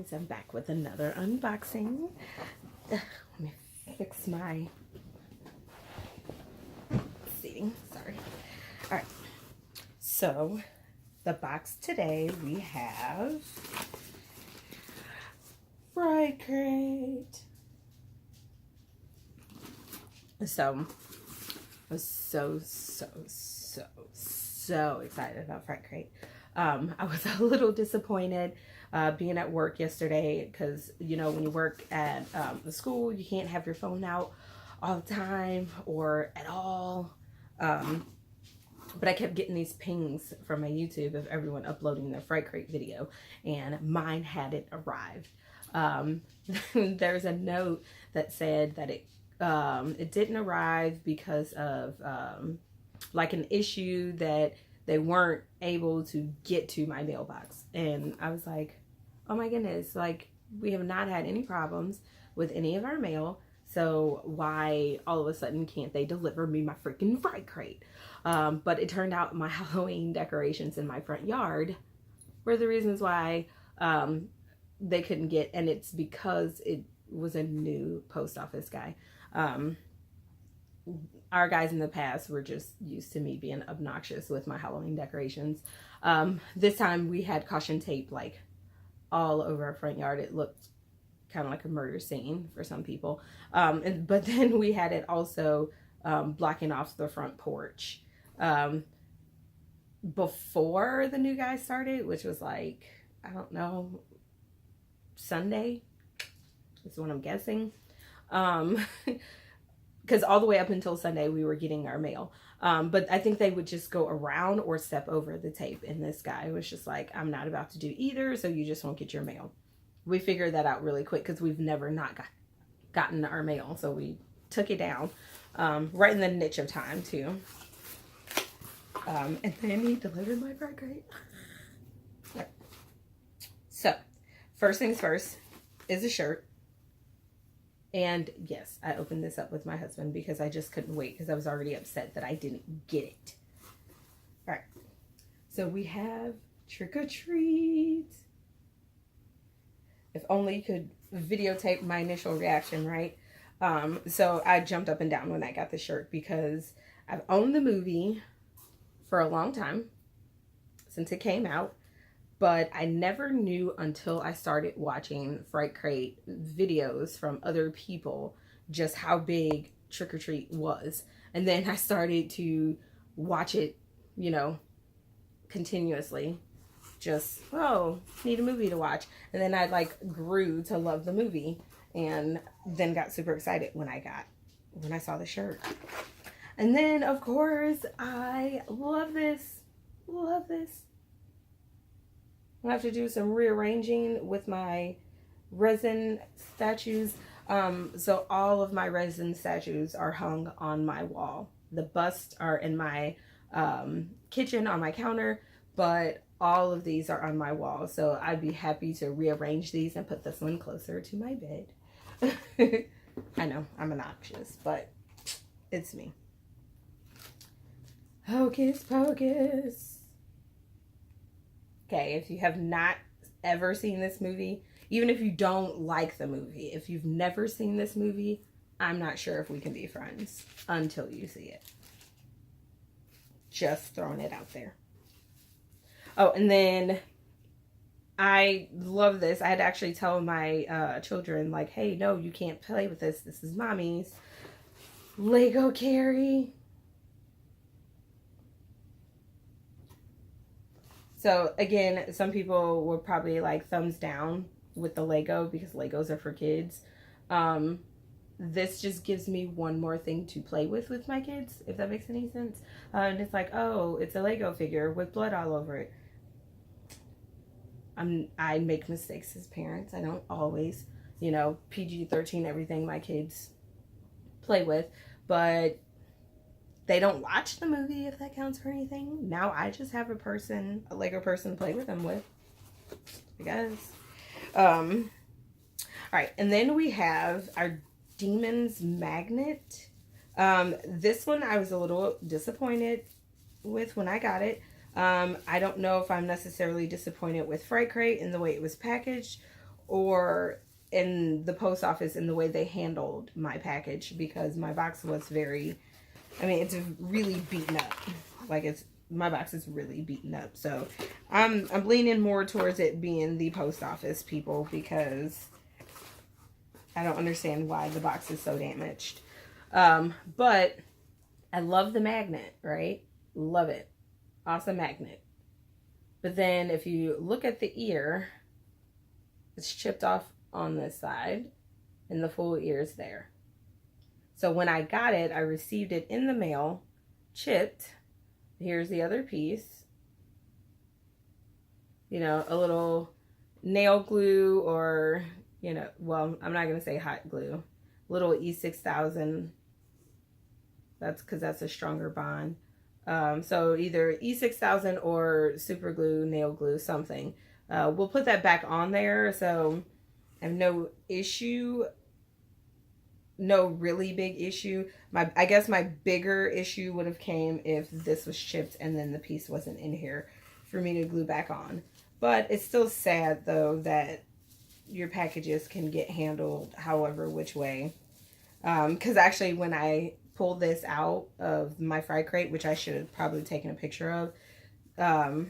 guys, I'm back with another unboxing. Let me fix my seating, sorry. All right, so the box today we have Fright. So I was so excited about Fright. I was a little disappointed being at work yesterday because, you know, when you work at the school, you can't have your phone out all the time or at all. But I kept getting these pings from my YouTube of everyone uploading their Fright video, and mine hadn't arrived. There's a note that said that it didn't arrive because of like an issue that they weren't able to get to my mailbox. And I was like, oh my goodness, like we have not had any problems with any of our mail, so why all of a sudden can't they deliver me my freaking Fright crate? But it turned out my Halloween decorations in my front yard were the reasons why they couldn't get, and it's because it was a new post office guy. Our guys in the past were just used to me being obnoxious with my Halloween decorations. This time we had caution tape like all over our front yard. It looked kind of like a murder scene for some people. But then we had it also blocking off the front porch before the new guy started, which was like, I don't know, Sunday is what I'm guessing. Because all the way up until Sunday, we were getting our mail. But I think they would just go around or step over the tape. And this guy was just like, I'm not about to do either, so you just won't get your mail. We figured that out really quick because we've never not gotten our mail. So we took it down right in the niche of time, too. And then he delivered my Fright crate. Yep. So, first things first is a shirt. And yes, I opened this up with my husband because I just couldn't wait because I was already upset that I didn't get it. All right. So we have Trick or Treat. If only you could videotape my initial reaction, right? So I jumped up and down when I got the shirt because I've owned the movie for a long time since it came out. But I never knew until I started watching Fright Crate videos from other people just how big Trick or Treat was. And then I started to watch it, you know, continuously. Just, oh, need a movie to watch. And then I like grew to love the movie and then got super excited when I saw the shirt. And then, of course, I love this. Love this. I have to do some rearranging with my resin statues. So all of my resin statues are hung on my wall. The busts are in my kitchen on my counter, but all of these are on my wall. So I'd be happy to rearrange these and put this one closer to my bed. I know, I'm obnoxious, but it's me. Hocus Pocus. Okay, if you have not ever seen this movie, even if you don't like the movie, if you've never seen this movie, I'm not sure if we can be friends until you see it. Just throwing it out there. Oh, and then I love this. I had to actually tell my children, like, hey, no, you can't play with this. This is mommy's. Lego Carrie. So again, some people will probably like thumbs down with the Lego because Legos are for kids. This just gives me one more thing to play with my kids, if that makes any sense. And it's like, oh, it's a Lego figure with blood all over it. I make mistakes as parents. I don't always, you know, PG-13 everything my kids play with, but they don't watch the movie, if that counts for anything. Now I just have a Lego person to play with them with, I guess. All right, and then we have our Demons Magnet. This one I was a little disappointed with when I got it. I don't know if I'm necessarily disappointed with Fright Crate and the way it was packaged, or in the post office in the way they handled my package, because my box was very, I mean, it's really beaten up. Like, my box is really beaten up. So I'm leaning more towards it being the post office people, because I don't understand why the box is so damaged. But I love the magnet, right? Love it. Awesome magnet. But then if you look at the ear, it's chipped off on this side, and the full ear is there. So when I got it, I received it in the mail, chipped. Here's the other piece. You know, a little nail glue, or, you know, well, I'm not going to say hot glue. Little E6000. That's because that's a stronger bond. So either E6000 or super glue, nail glue, something. We'll put that back on there. So I have no issue. No really big issue. I guess my bigger issue would have came if this was chipped and then the piece wasn't in here for me to glue back on. But it's still sad, though, that your packages can get handled however which way. Because actually, when I pulled this out of my Fright crate, which I should have probably taken a picture of,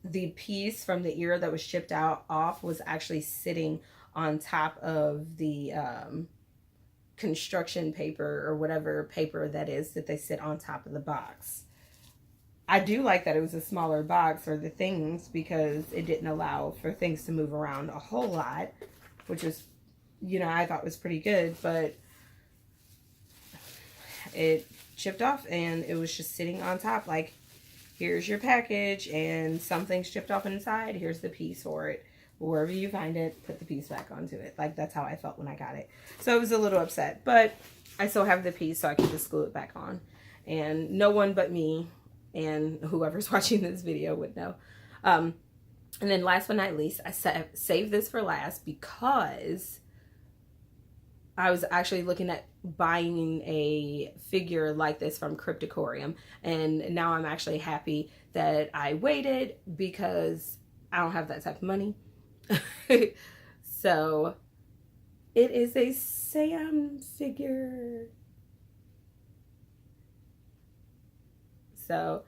the piece from the ear that was chipped off was actually sitting on top of the construction paper, or whatever paper that is that they sit on top of the box. I do like that it was a smaller box for the things, because it didn't allow for things to move around a whole lot, which is, you know, I thought was pretty good. But it chipped off and it was just sitting on top, like, here's your package and something's chipped off inside, here's the piece for it. Wherever you find it, put the piece back onto it. Like, that's how I felt when I got it. So I was a little upset, but I still have the piece, so I can just glue it back on. And no one but me and whoever's watching this video would know. And then last but not least, I saved this for last because I was actually looking at buying a figure like this from Crypticorium. And now I'm actually happy that I waited, because I don't have that type of money. So it is a Sam figure. So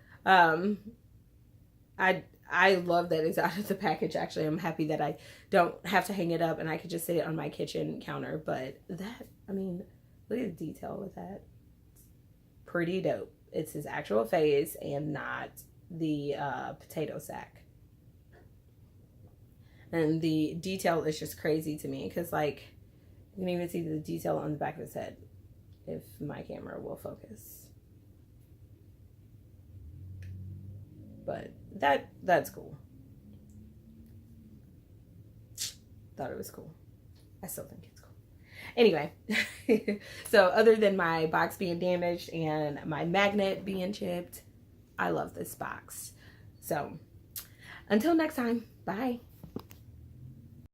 I love that it's out of the package. Actually, I'm happy that I don't have to hang it up and I could just sit it on my kitchen counter. But that, I mean, look at the detail with that. It's pretty dope. It's his actual face and not the potato sack. And the detail is just crazy to me, because, like, you can even see the detail on the back of his head, if my camera will focus. But that's cool. Thought it was cool. I still think it's cool. Anyway, so other than my box being damaged and my magnet being chipped, I love this box. So until next time, bye.